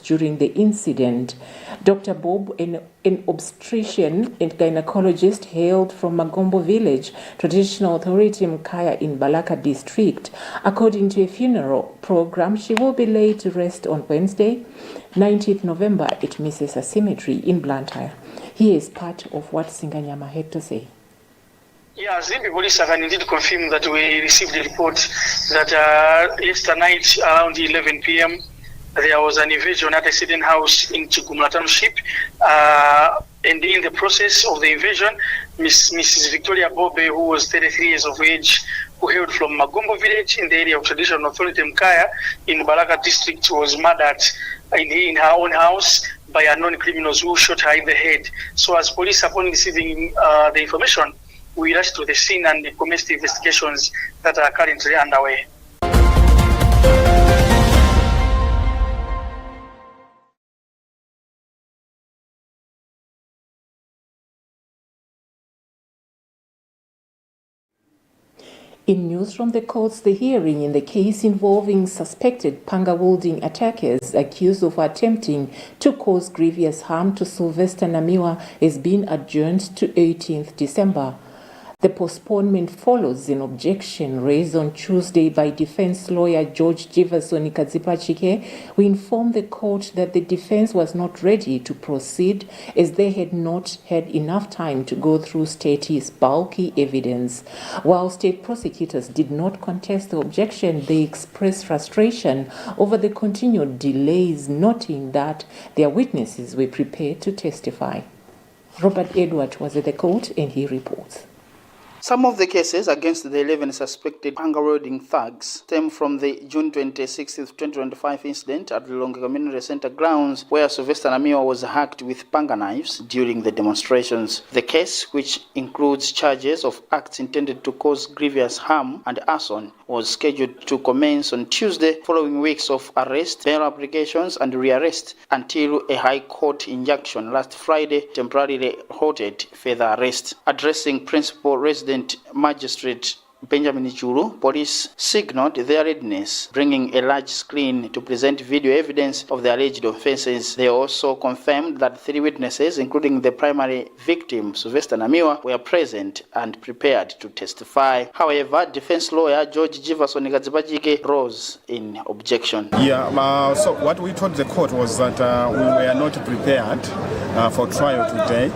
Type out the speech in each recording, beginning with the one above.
during the incident. Dr. Bob, an obstetrician and gynecologist hailed from Magombo village, traditional authority Mkaya in Balaka district. According to a funeral program, she will be laid to rest on Wednesday, 19th November at Mrs. Cemetery in Luntha. Here is part of what Singanyama had to say. Yes, the police can indeed confirm that we received a report that yesterday night around 11 p.m. there was an invasion at a certain house in Chukumla Township. And in the process of the invasion, Mrs. Victoria Bobe, who was 33 years of age, who hailed from Magombo village in the area of traditional authority Mkaya in Balaka district, was murdered in her own house by unknown criminals who shot her in the head. So as police, upon receiving the information, we rushed to the scene and commenced the investigations that are currently underway. In news from the courts, the hearing in the case involving suspected panga-wielding attackers accused of attempting to cause grievous harm to Sylvester Namiwa has been adjourned to 18th December. The postponement follows an objection raised on Tuesday by defense lawyer George Jefferson Kazipachike, who informed the court that the defense was not ready to proceed as they had not had enough time to go through state's bulky evidence. While state prosecutors did not contest the objection, they expressed frustration over the continued delays, noting that their witnesses were prepared to testify. Robert Edward was at the court and he reports. Some of the cases against the 11 suspected panga-wielding thugs stem from the June 26, 2025 incident at the Longa Community Center grounds where Sylvester Namiwa was hacked with panga knives during the demonstrations. The case, which includes charges of acts intended to cause grievous harm and arson, was scheduled to commence on Tuesday following weeks of arrest, bail applications and rearrest until a High Court injunction last Friday temporarily halted further arrest. Addressing Principal Resident Magistrate Benjamin Ichuru, police signaled their readiness, bringing a large screen to present video evidence of the alleged offences. They also confirmed that 3 witnesses, including the primary victim, Sylvester Namiwa, were present and prepared to testify. However, defense lawyer George Jefferson Kazipachike rose in objection. So what we told the court was that we were not prepared for trial today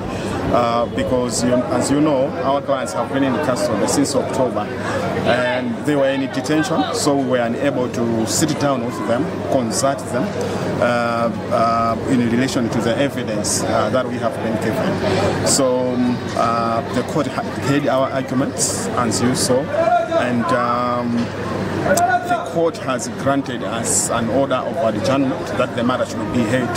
because, as you know, our clients have been in custody since October. And they were in detention, so we were unable to sit down with them, consult them in relation to the evidence that we have been given. So the court heard our arguments, as you saw, and the court has granted us an order of adjournment that the matter should be heard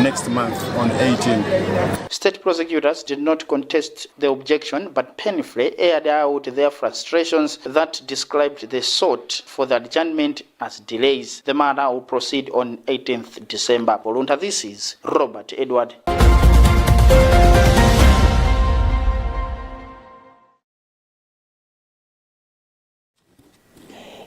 next month on 18. State prosecutors did not contest the objection, but painfully aired out their frustrations that described the sought for the adjournment as delays. The matter will proceed on 18th December. For Luntha, this is Robert Edward.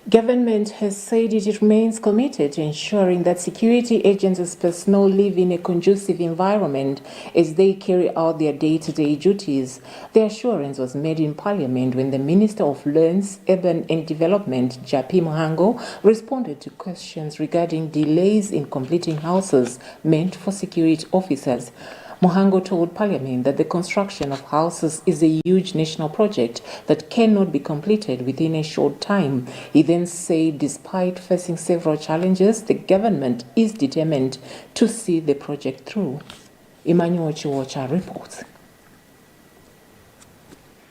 Government has said it remains committed to ensuring that security agents' personnel live in a conducive environment as they carry out their day-to-day duties. The assurance was made in Parliament when the Minister of Lands, Urban and Development, Japi Muhango, responded to questions regarding delays in completing houses meant for security officers. Muhango told Parliament that the construction of houses is a huge national project that cannot be completed within a short time. He then said despite facing several challenges, the government is determined to see the project through. Emmanuel Chiwocha reports.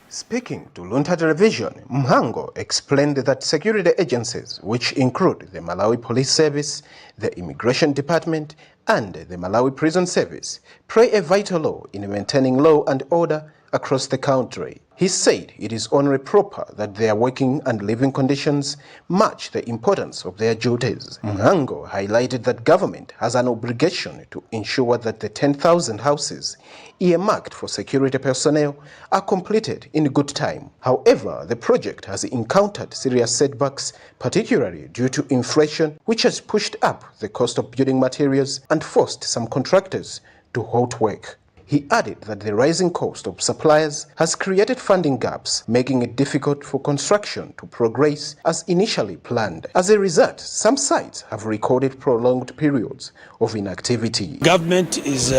Speaking to Luntha Television, Muhango explained that security agencies, which include the Malawi Police Service, the Immigration Department, and the Malawi Prison Service, play a vital role in maintaining law and order across the country. He said it is only proper that their working and living conditions match the importance of their duties. Mhango highlighted that government has an obligation to ensure that the 10,000 houses earmarked for security personnel are completed in good time. However, the project has encountered serious setbacks, particularly due to inflation, which has pushed up the cost of building materials and forced some contractors to halt work. He added that the rising cost of suppliers has created funding gaps, making it difficult for construction to progress as initially planned. As a result, some sites have recorded prolonged periods of inactivity. Government is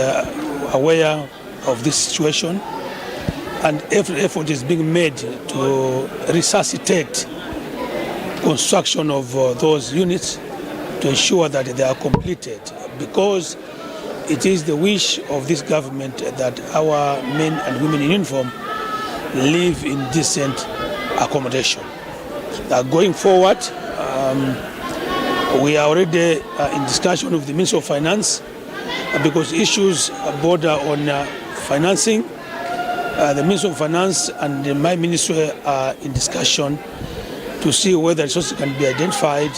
aware of this situation, and every effort is being made to resuscitate construction of those units to ensure that they are completed, because it is the wish of this government that our men and women in uniform live in decent accommodation. Going forward, we are already in discussion with the Ministry of Finance because issues border on financing. The Ministry of Finance and my ministry are in discussion to see whether resources can be identified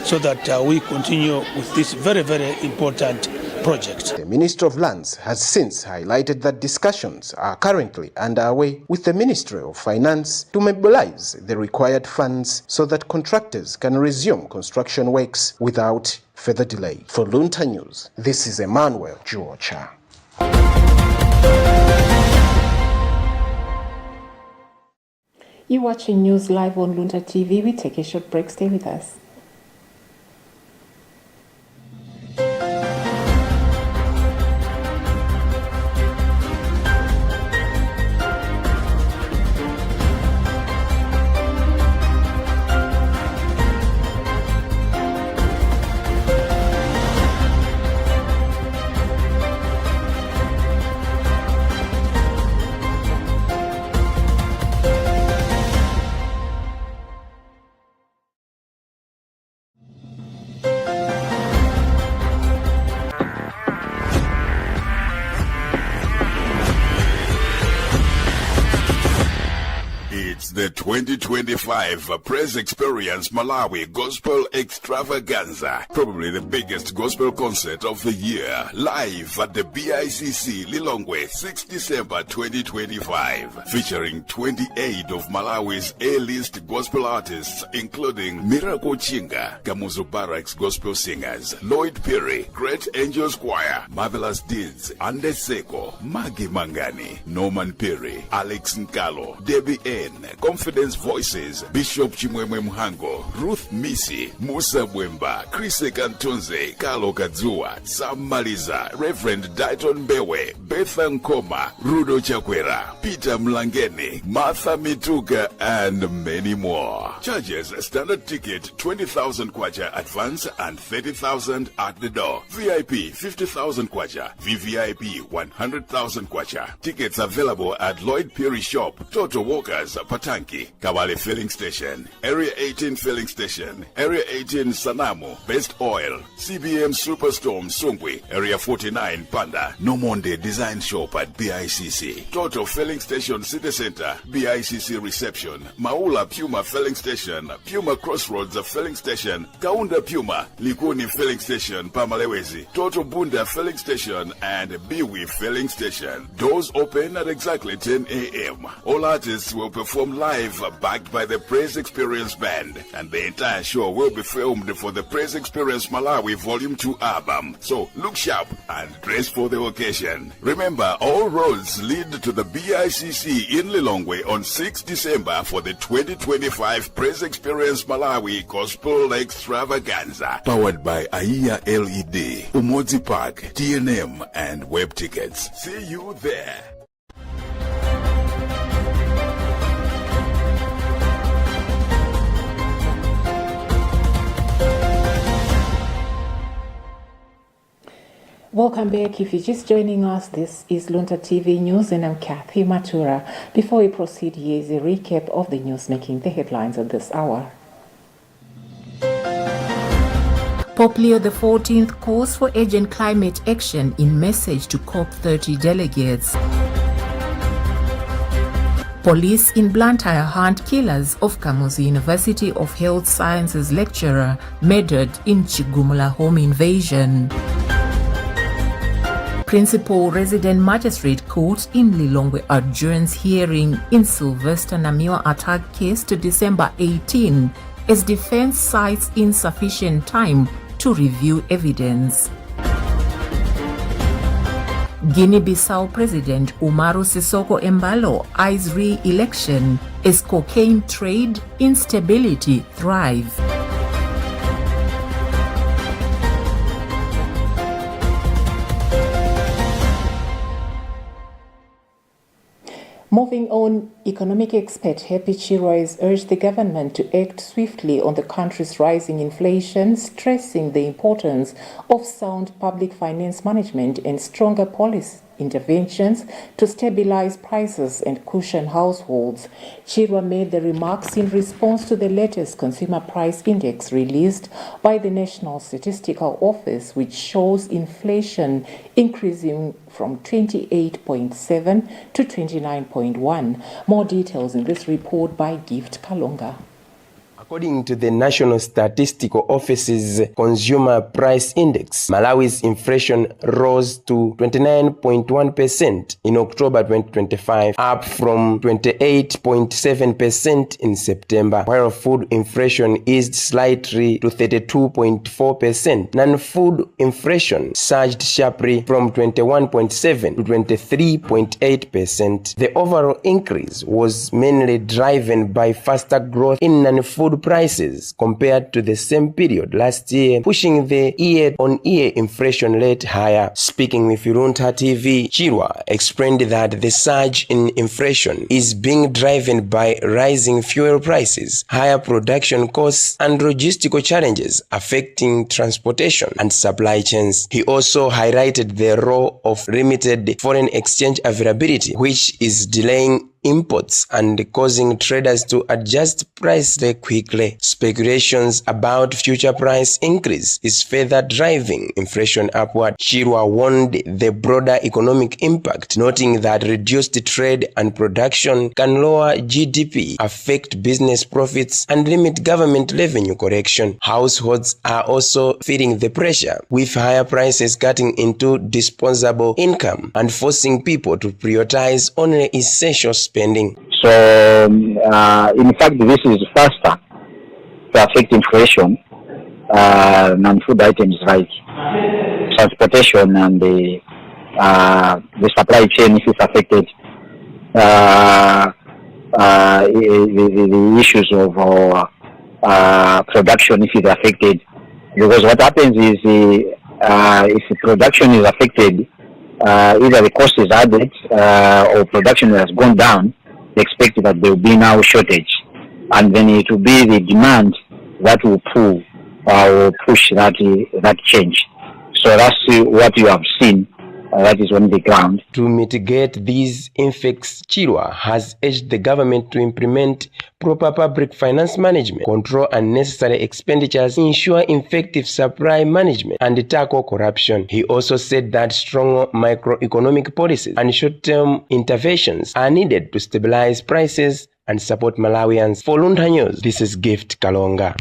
so that we continue with this very, very important project. The Minister of Lands has since highlighted that discussions are currently underway with the Ministry of Finance to mobilize the required funds so that contractors can resume construction works without further delay. For Luntha News, this is Emmanuel Juocha. You're watching news live on Luntha TV. We take a short break. Stay with us. The 2025 Praise Experience Malawi Gospel Extravaganza, probably the biggest gospel concert of the year, live at the BICC Lilongwe, 6 December 2025, featuring 28 of Malawi's A-list gospel artists, including Miracle Chinga, Kamuzu Barracks Gospel Singers, Lloyd Perry, Great Angels Choir, Marvelous Deeds, Ande Seko, Maggie Mangani, Norman Perry, Alex Nkalo, Debbie N, Confidence Voices, Bishop Chimwemwe Mhango, Ruth Misi, Musa Bwemba, Chris Kantunze, Carlo Kadzua, Sam Maliza, Reverend Dayton Bewe, Betha Nkoma, Rudo Chakwera, Peter Mlangeni, Martha Mituga, and many more. Charges: standard ticket 20,000 kwacha advance and 30,000 at the door. VIP 50,000 kwacha, VVIP 100,000 kwacha. Tickets available at Lloyd Perry Shop, Toto Walkers, Patanki, Kabale Filling Station, Area 18 Filling Station, Area 18 Sanamu, Best Oil, CBM Superstorm Sungwi, Area 49 Panda, Nomonde Design Shop at BICC, Toto Filling Station City Center, BICC Reception, Maula Puma Filling Station, Puma Crossroads Filling Station, Kaunda Puma, Likuni Filling Station, Pamalewezi, Toto Bunda Filling Station, and Biwi Filling Station. Doors open at exactly 10 a.m. All artists will perform live, backed by the Praise Experience Band, and the entire show will be filmed for the Praise Experience Malawi Volume 2 album. So look sharp and dress for the occasion. Remember, all roads lead to the BICC in Lilongwe on 6 December for the 2025 Praise Experience Malawi Gospel Extravaganza, powered by AIA LED, Umozi Park, TNM, and Web Tickets. See you there. Welcome back. If you're just joining us, this is Luntha TV News and I'm Kathy Matura. Before we proceed, here is a recap of the news making the headlines at this hour. Pope Leo XIV calls for urgent climate action in message to COP30 delegates. Police in Blantyre hunt killers of Kamuzu University of Health Sciences lecturer murdered in Chigumula home invasion. Principal Resident Magistrate Court in Lilongwe adjourns hearing in Sylvester Namiwa attack case to December 18 as defense cites insufficient time to review evidence. Guinea-Bissau President Umaru Sissoco Embalo eyes re-election as cocaine trade instability thrive. Moving on, economic expert Happy Chirwa has urged the government to act swiftly on the country's rising inflation, stressing the importance of sound public finance management and stronger policy interventions to stabilize prices and cushion households. Chirwa made the remarks in response to the latest consumer price index released by the National Statistical Office, which shows inflation increasing from 28.7 to 29.1. More details in this report by Gift Kalonga. According to the National Statistical Office's Consumer Price Index, Malawi's inflation rose to 29.1% in October 2025, up from 28.7% in September, while food inflation eased slightly to 32.4%. Non-food inflation surged sharply from 21.7% to 23.8%. The overall increase was mainly driven by faster growth in non-food prices compared to the same period last year, pushing the year-on-year inflation rate higher. Speaking with Luntha TV, Chirwa explained that the surge in inflation is being driven by rising fuel prices, higher production costs, and logistical challenges affecting transportation and supply chains. He also highlighted the role of limited foreign exchange availability, which is delaying imports and causing traders to adjust prices quickly. Speculations about future price increase is further driving inflation upward. Chirwa warned the broader economic impact, noting that reduced trade and production can lower GDP, affect business profits, and limit government revenue collection. Households are also feeling the pressure, with higher prices cutting into disposable income and forcing people to prioritize only essential spending. So, in fact, this is faster to affect inflation than food items like transportation and the supply chain if it's affected. The issues of production if it's affected. Because what happens is if the production is affected, either the cost is added or production has gone down, they expect that there will be now shortage, and then it will be the demand that will pull or push that change. So that's what you have seen. That is on the ground. To mitigate these effects, Chirwa has urged the government to implement proper public finance management, control unnecessary expenditures, ensure effective supply management, and tackle corruption. He also said that strong microeconomic policies and short-term interventions are needed to stabilize prices and support Malawians. For Luntha News, this is Gift Kalonga.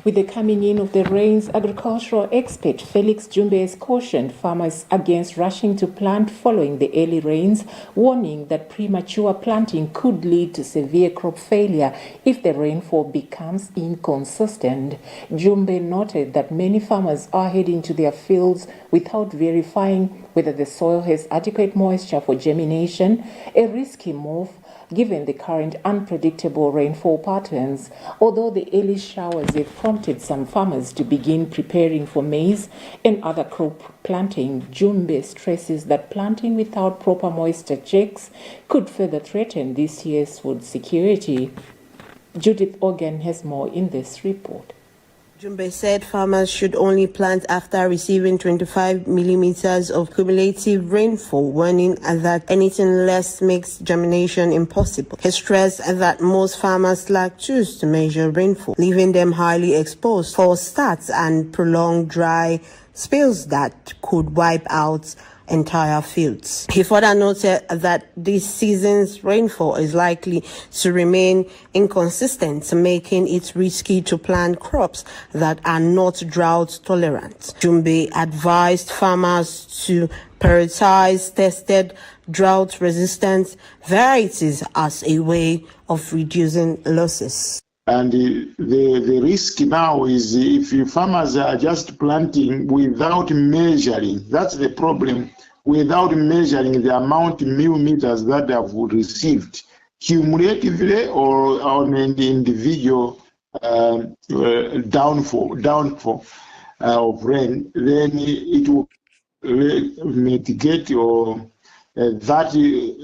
With the coming in of the rains, agricultural expert Felix Jumbe has cautioned farmers against rushing to plant following the early rains, warning that premature planting could lead to severe crop failure if the rainfall becomes inconsistent. Jumbe noted that many farmers are heading to their fields without verifying whether the soil has adequate moisture for germination, a risky move given the current unpredictable rainfall patterns. Although the early showers have prompted some farmers to begin preparing for maize and other crop planting, Jumbe stresses that planting without proper moisture checks could further threaten this year's food security. Judith Organ has more in this report. Jumbe said farmers should only plant after receiving 25 millimeters of cumulative rainfall, warning that anything less makes germination impossible. He stressed that most farmers lack tools to measure rainfall, leaving them highly exposed for starts and prolonged dry spills that could wipe out entire fields. He further noted that this season's rainfall is likely to remain inconsistent, making it risky to plant crops that are not drought tolerant. Jumbe advised farmers to prioritize tested drought-resistant varieties as a way of reducing losses. And the risk now is if farmers are just planting without measuring, that's the problem, without measuring the amount of millimeters that they have received cumulatively or on an individual downfall of rain, then it will mitigate or that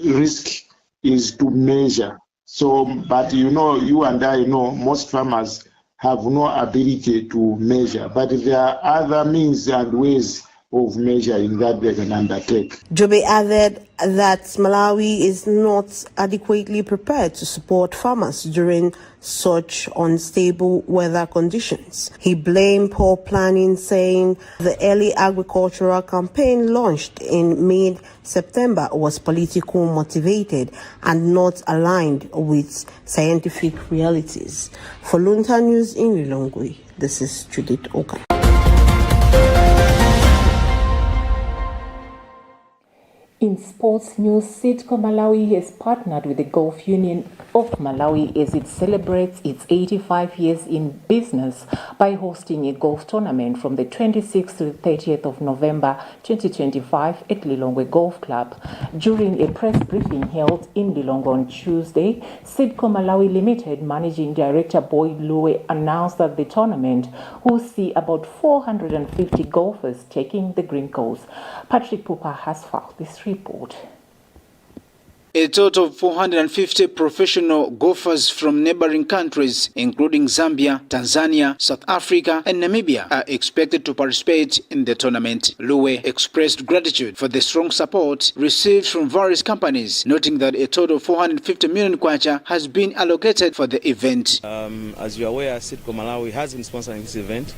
risk is to measure. So, but you and I know most farmers have no ability to measure, but there are other means and ways of measuring that they can undertake. Jobe added that Malawi is not adequately prepared to support farmers during such unstable weather conditions. He blamed poor planning, saying the early agricultural campaign launched in mid-September was politically motivated and not aligned with scientific realities. For Luntha News in Lilongwe, this is Judith Oka. In sports news, Sidco Malawi has partnered with the Golf Union of Malawi as it celebrates its 85 years in business by hosting a golf tournament from the 26th to the 30th of November 2025 at Lilongwe Golf Club. During a press briefing held in Lilongwe on Tuesday, Sidco Malawi Limited Managing Director Boyd Luwe announced that the tournament will see about 450 golfers taking the green course. Patrick Pupa has filed this report. A total of 450 professional golfers from neighboring countries, including Zambia, Tanzania, South Africa, and Namibia, are expected to participate in the tournament. Luwe expressed gratitude for the strong support received from various companies, noting that a total of 450 million kwacha has been allocated for the event. As you are aware, Sidco Malawi has been sponsoring this event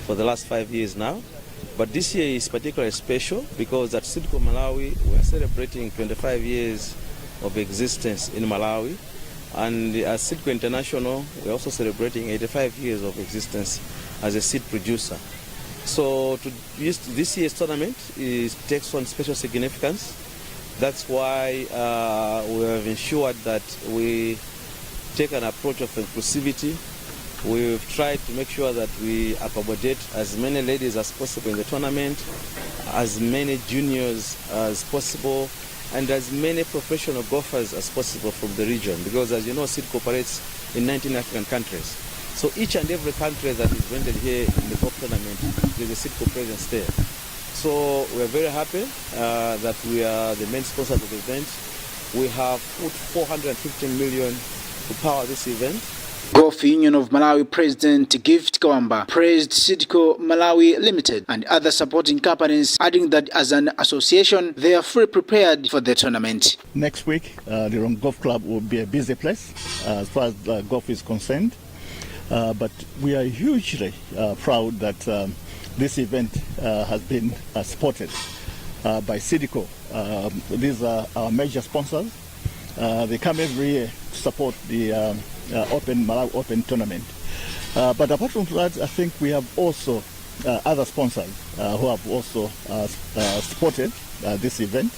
for the last 5 years now. But this year is particularly special because at Sidco Malawi we are celebrating 25 years of existence in Malawi, and as Sidco International we are also celebrating 85 years of existence as a seed producer. So this year's tournament takes on special significance. That's why we have ensured that we take an approach of inclusivity. We've tried to make sure that we accommodate as many ladies as possible in the tournament, as many juniors as possible, and as many professional golfers as possible from the region, because as you know, Sidco operates in 19 African countries. So each and every country that is rented here in the golf tournament, there's a Sidco presence there. So we're very happy that we are the main sponsor of the event. We have put 450 million to power this event. Golf Union of Malawi President Gift Kawamba praised Sidco Malawi Limited and other supporting companies, adding that as an association they are fully prepared for the tournament. Next week, the Lilongwe Golf Club will be a busy place as far as golf is concerned. But we are hugely proud that this event has been supported by Sidco. These are our major sponsors. They come every year to support the Malawi Open tournament. But apart from that, I think we have also other sponsors who have also supported this event.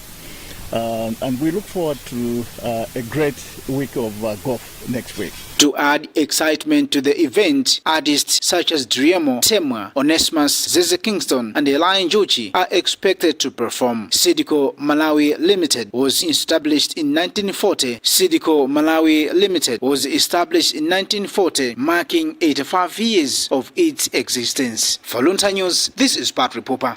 And we look forward to a great week of golf next week. To add excitement to the event, artists such as Driemo, Temwa, Onesimus, Zeze Kingston, and Elian Juchi are expected to perform. Sidco Malawi Limited was established in 1940. Sidco Malawi Limited was established in 1940, marking 85 years of its existence. For Luntha News, this is Patrick Pupa.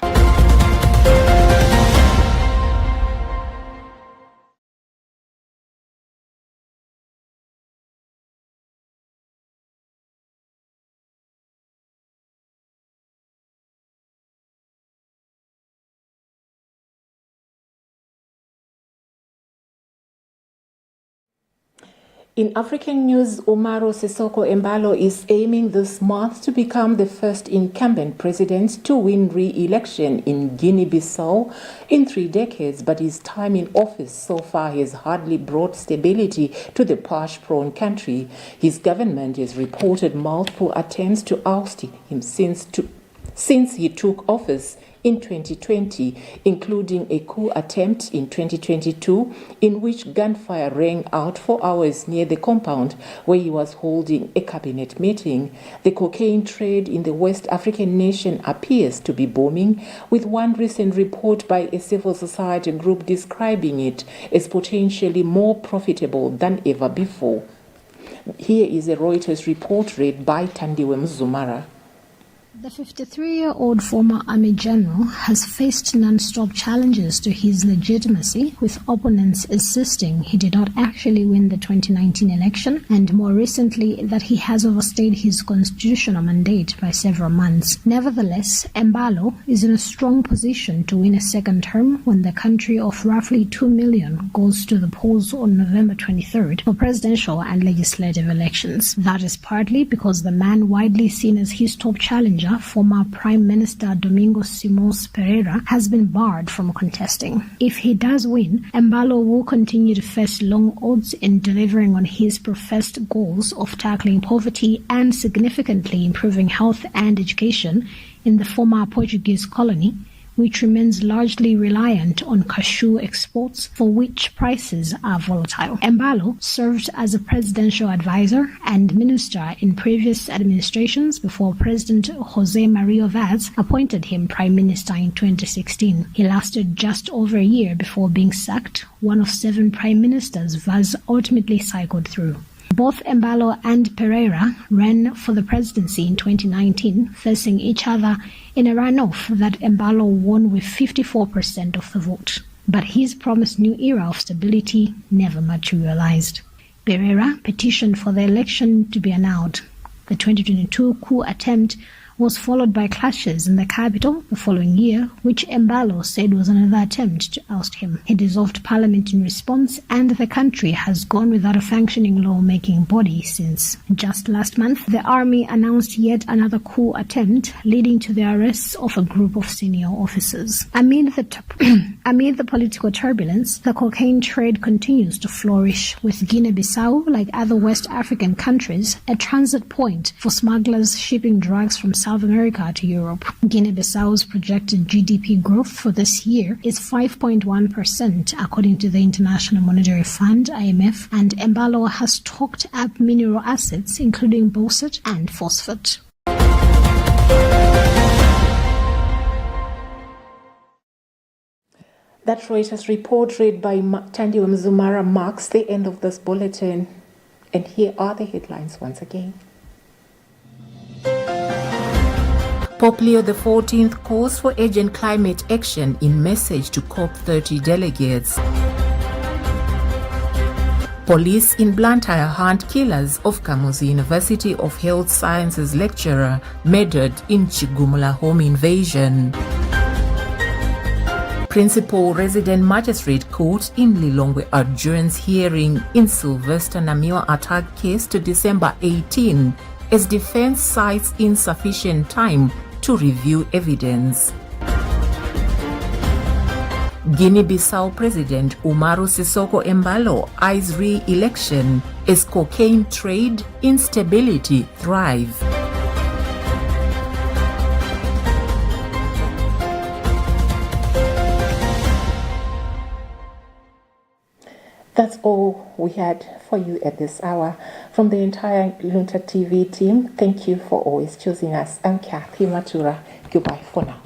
In African news, Umaro Sissoco Embalo is aiming this month to become the first incumbent president to win re-election in Guinea-Bissau in 3 decades, but his time in office so far has hardly brought stability to the parish-prone country. His government has reported multiple attempts to oust him since he took office in 2020, including a coup attempt in 2022 in which gunfire rang out for hours near the compound where he was holding a cabinet meeting. The cocaine trade in the West African nation appears to be booming, with one recent report by a civil society group describing it as potentially more profitable than ever before. Here is a Reuters report read by Tandiwe Mzumara. The 53-year-old former Army General has faced non-stop challenges to his legitimacy, with opponents insisting he did not actually win the 2019 election, and more recently that he has overstayed his constitutional mandate by several months. Nevertheless, Embalo is in a strong position to win a second term when the country of roughly 2 million goes to the polls on November 23rd for presidential and legislative elections. That is partly because the man widely seen as his top challenger, former Prime Minister Domingos Simões Pereira, has been barred from contesting. If he does win, Embalo will continue to face long odds in delivering on his professed goals of tackling poverty and significantly improving health and education in the former Portuguese colony, which remains largely reliant on cashew exports, for which prices are volatile. Embalo served as a presidential advisor and minister in previous administrations before President José Maria Vaz appointed him prime minister in 2016. He lasted just over a year before being sacked, one of 7 prime ministers Vaz ultimately cycled through. Both Embalo and Pereira ran for the presidency in 2019, facing each other in a runoff that Embalo won with 54% of the vote. But his promised new era of stability never materialized. Pereira petitioned for the election to be annulled. The 2022 coup attempt was followed by clashes in the capital the following year, which Embalo said was another attempt to oust him. He dissolved parliament in response, and the country has gone without a functioning lawmaking body since. Just last month, the army announced yet another coup attempt, leading to the arrests of a group of senior officers. Amid the political turbulence, the cocaine trade continues to flourish, with Guinea-Bissau, like other West African countries, a transit point for smugglers shipping drugs from South America to Europe. Guinea-Bissau's projected GDP growth for this year is 5.1%, according to the International Monetary Fund, IMF, and Embalo has stocked up mineral assets, including bauxite and phosphate. That Reuters report read by Tandiwe Mzumara marks the end of this bulletin. And here are the headlines once again. Pope Leo XIV calls for urgent climate action in message to COP30 delegates. Police in Blantyre hunt killers of Kamuzu University of Health Sciences lecturer murdered in Chigumula home invasion. Principal Resident Magistrate Court in Lilongwe adjourns hearing in Sylvester Namiwa attack case to December 18 as defense cites insufficient time to review evidence. Guinea-Bissau President Umaro Sissoco Embalo eyes re-election as cocaine trade instability thrive. That's all we had for you at this hour. From the entire Luntha TV team, thank you for always choosing us. I'm Kathy Matura. Goodbye for now.